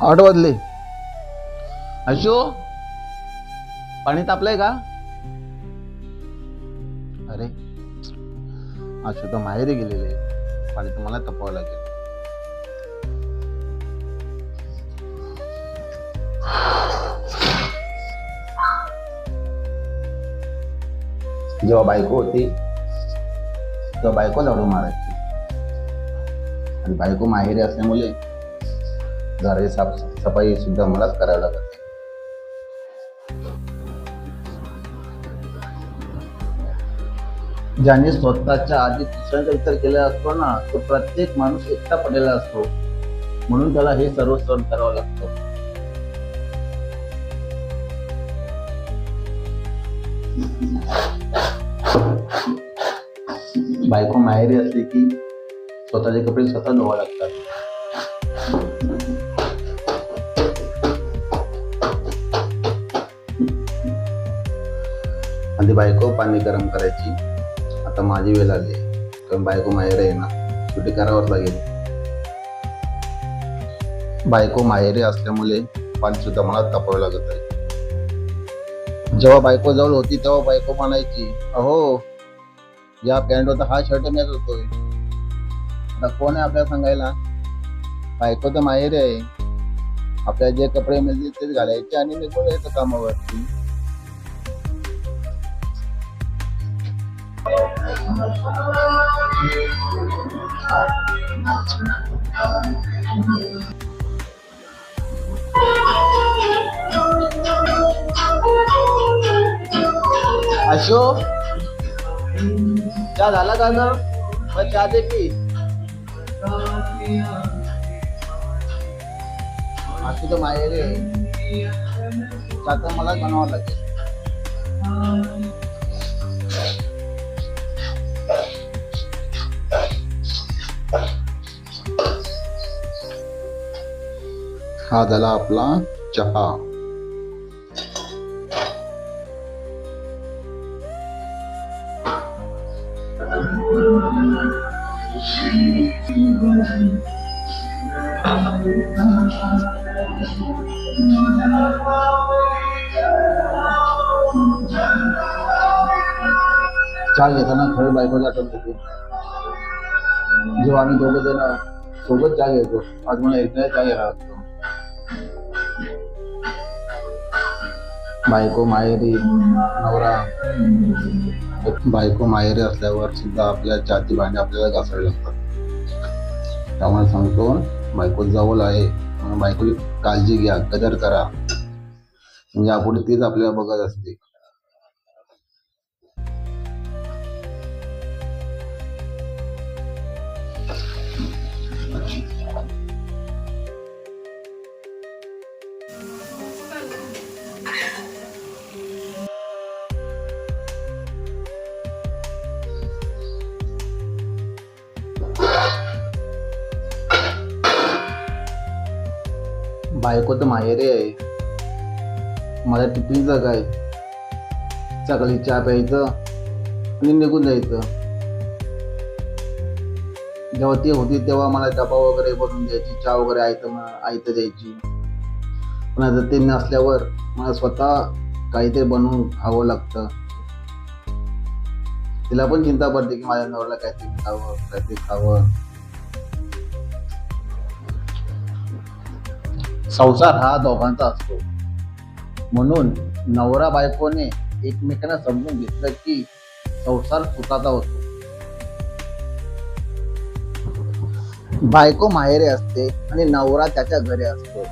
8 वाजले. अशो, पाणी तापलंय का? अरे, अशो तर माहेरी गेलेले, पाणी तर मला तापवावं लागेल. जेव्हा बायको होती तेव्हा बायको झाडू मारायची, आणि बायको माहेरी असल्यामुळे घराची साफसफाई सुद्धा मलाच करावी लागते. ज्याने स्वतःच्या आधी दुसऱ्यांचा विचार केलेला असतो ना, तो प्रत्येक माणूस एकटा पडलेला असतो, म्हणून त्याला हे सर्व सहन करावं लागतं. बायको माहेरी असली की स्वतःचे कपडे स्वतः धुवावे लागतात. आधी बायको पाणी गरम करायची, आता माझी वेळ आली, कारण बायको माहेर आहे ना, शेवटी करावंच लागेल. बायको माहेरी असल्यामुळे पाणी सुद्धा मला तापवावं लागत आहे. जेव्हा बायको जवळ होती तेव्हा बायको म्हणायची, अहो या पॅन्टवर तर हा शर्ट नेत होतोय. आता कोण आहे आपल्याला सांगायला? बायको तर माहेरी आहे, आपल्याला जे कपडे मिळतील तेच घालायचे आणि निघून यायचं कामावरती. अशोक, चहा झाला का ग? मग चहा दे की. आता तर माहेरी आहे, चहा तर मला बनवावं लागेल. हा झाला आपला चहा. चहा घेताना खरं बायकोची आठवण होती. जेव्हा आम्ही दोघं जण सोबत चहा घेतो, आज मला एकट्याला चहा घ्यायला लागतो. बायको माहेरी, नवरा. बायको माहेरी असल्यावर सुद्धा आपल्या चहाची भांडी आपल्याला घासावी लागतात. त्यामुळे सांगतो, बायको जवळ आहे म्हणून बायकोची काळजी घ्या, कदर करा, म्हणजे यापुढे तीच आपल्याला बघत असते. बायको तर माहेरी आहे, मला टिफिनचं काय, सकाळी चहा प्यायचं आणि निघून जायचं. जेव्हा ती होती तेव्हा मला डबा वगैरे बनवून द्यायची, चहा वगैरे आयतं द्यायची. पण आता ते नसल्यावर मला स्वतः काहीतरी बनवून खावं लागतं. तिला पण चिंता पडते की माझ्या नवऱ्याला काहीतरी खावं. संसार हा दोघांचा असतो, म्हणून नवरा बायकोने एकमेकांना समजून घेतलं की संसार सुखाचा होतो. बायको माहेरी असते आणि नवरा त्याच्या घरी असतो,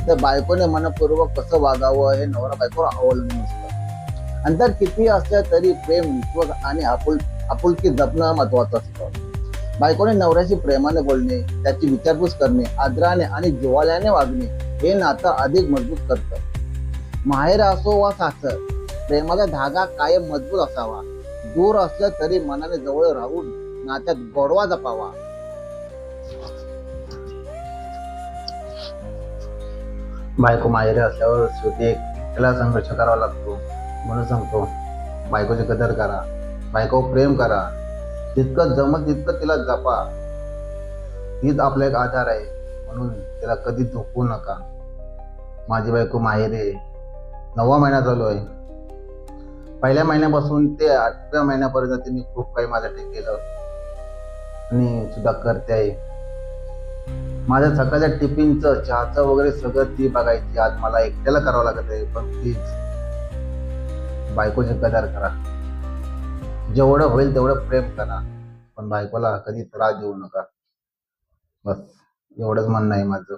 तर बायकोने मनपूर्वक कसं वागावं हे नवरा बायकोवर अवलंबून असतं. अंतर किती असलं तरी प्रेम, विश्वास आणि आपुलकी जपणं महत्वाचं असतं. बायकोने नवऱ्याशी प्रेमाने बोलणे, त्याची विचारपूस करणे, आदराने आणि जिव्हाळ्याने वागणे हे नातं अधिक मजबूत करतं. माहेर असो वा सासर, प्रेमाचा धागा कायम मजबूत असावा. दूर असलं तरी मनाने जवळ राहून नात्यात गोडवा जपावा. बायको माहेरी असल्यावर शेवटी त्याला संघर्ष करावा लागतो, म्हणून सांगतो, बायकोची कदर करा, बायको प्रेम करा, जितकं जमत तितकं तिला जपा. तीच आपला एक आधार आहे, म्हणून त्याला कधी झोपवू नका. माझी बायको माहेरी आहे. 9वा महिना चालू आहे. पहिल्या महिन्यापासून ते 8व्या महिन्यापर्यंत तिने खूप काही माझ्यासाठी केलं आणि सुद्धा करते आहे. माझ्या सकाळच्या टिफिनचं, चहाचं वगैरे सगळं ती बघायची. आज मला एकट्याला करावं लागत आहे, पण प्लीज बायकोची कदर करा. जेवढं होईल तेवढं प्रेम करा, पण बायकोला कधी त्रास देऊ नका. बस एवढंच म्हणणं आहे माझं.